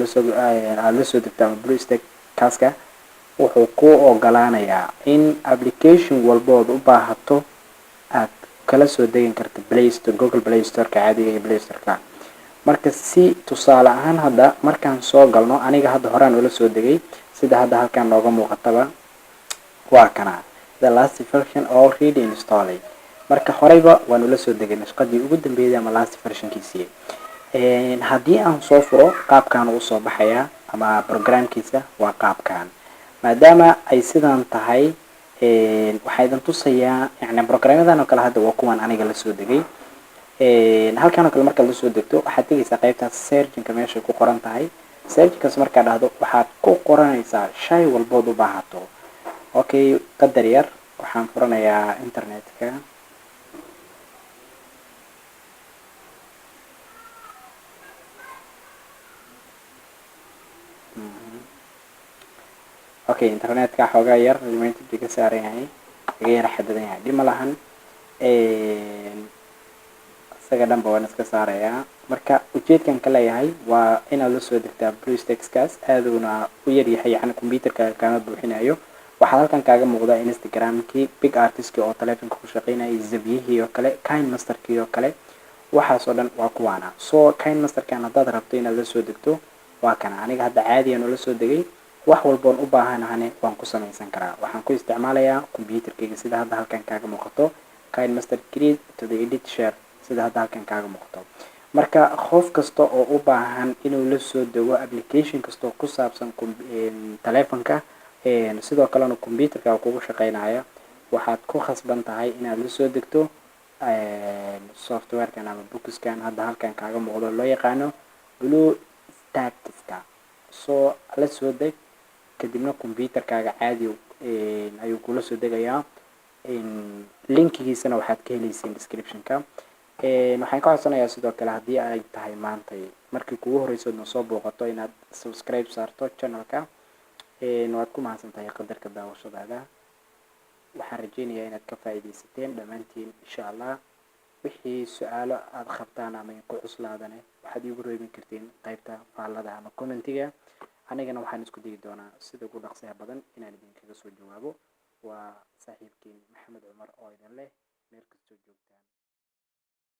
la soo degto ama BlueStack kaaska wuxuu ku ogolaanayaa in application walbood u baahato aad kala soo degan karto Play Store, Google Play Store ka caadiga iyo Play Store ka. marka si tusaale ahaan hadda markaan soo galno aniga hadda horaan ula soo degay sida hadda halkaan nooga muuqataba waa kana the last version already installed. marka horeyba waan ula soo degay nashqadii ugu dambeeyay ama last version-kiisii. haddii aan soo furo qaabkan uu soo baxaya ama programkiisa waa qaabkan maadaama ay sidaan tahay waxay dan tusayaa yani programadan oo kale hadda waa kuwan aniga la soo degay halkaan oo kale marka la soo degto waxaad tegaysaa qaybta search-ka meesha ku qoran tahay search-kaas marka dhahdo waxaad ku qoranaysaa shay walbood u baahato. okay qadar yar waxaan furanayaa internet-ka okay internet-ka xoogaa yar limited ka saaran yahay iga yar xadidan yahay dhima lahan isaga dhanba waan iska saarayaa. marka ujeedkan ka leeyahay waa inaad la soo degtaa BlueStack kaas aaduna u yar yahay yani computerka kama buuxinayo. waxaa halkan kaaga muuqda Instagram-kii big artist oo telefonka ku shaqeynaya zabiyihii oo kale KineMaster-kii oo kale waxaas oo dhan waa kuwaana. soo KineMaster-kan haddaad rabto inaad la soo degto waa kana aniga hadda caadiyan ula soo degay wax walboon u baahanahane waan ku samaysan karaa. waxaan ku isticmaalayaa computerkayga sida hadda halkan kaaga muuqato KineMaster create to the edit share sida hadda halkan kaaga muuqato. marka qof kasta oo u baahan inuu la soo dego application kasta oo ku saabsan telefonka sidoo kalena computerka kugu shaqeynaya waxaad ku khasban tahay inaad la soo degto software-kan ama bookiskan hadda halkan kaaga muuqdo loo yaqaano BlueStack. soo la soo deg kadibna computerkaaga caadi ayuu kula soo degayaa linkigiisana waxaad ka helaysiin description-ka. waxaan ka codsanayaa sidoo kale haddii ay tahay maanta markii kugu horeyso na soo booqato inaad subscribe saarto channel-ka waad ku mahadsantahay qadarka daawashadaada. waxaan rajeynayaa inaad ka faa'iidaysateen dhammaantiin insha allah. wixii su'aalo aad qabtaan ama ku cuslaadane waxaad iigu reebin kartiin qaybta faallada ama commentiga anigana waxaan isku dayi doonaa sida ugu dhaqsaha badan inaan idinkaga soo jawaabo. waa saaxiibkiin Maxamed Cumar oo idin leh meel kastoo joogtaan.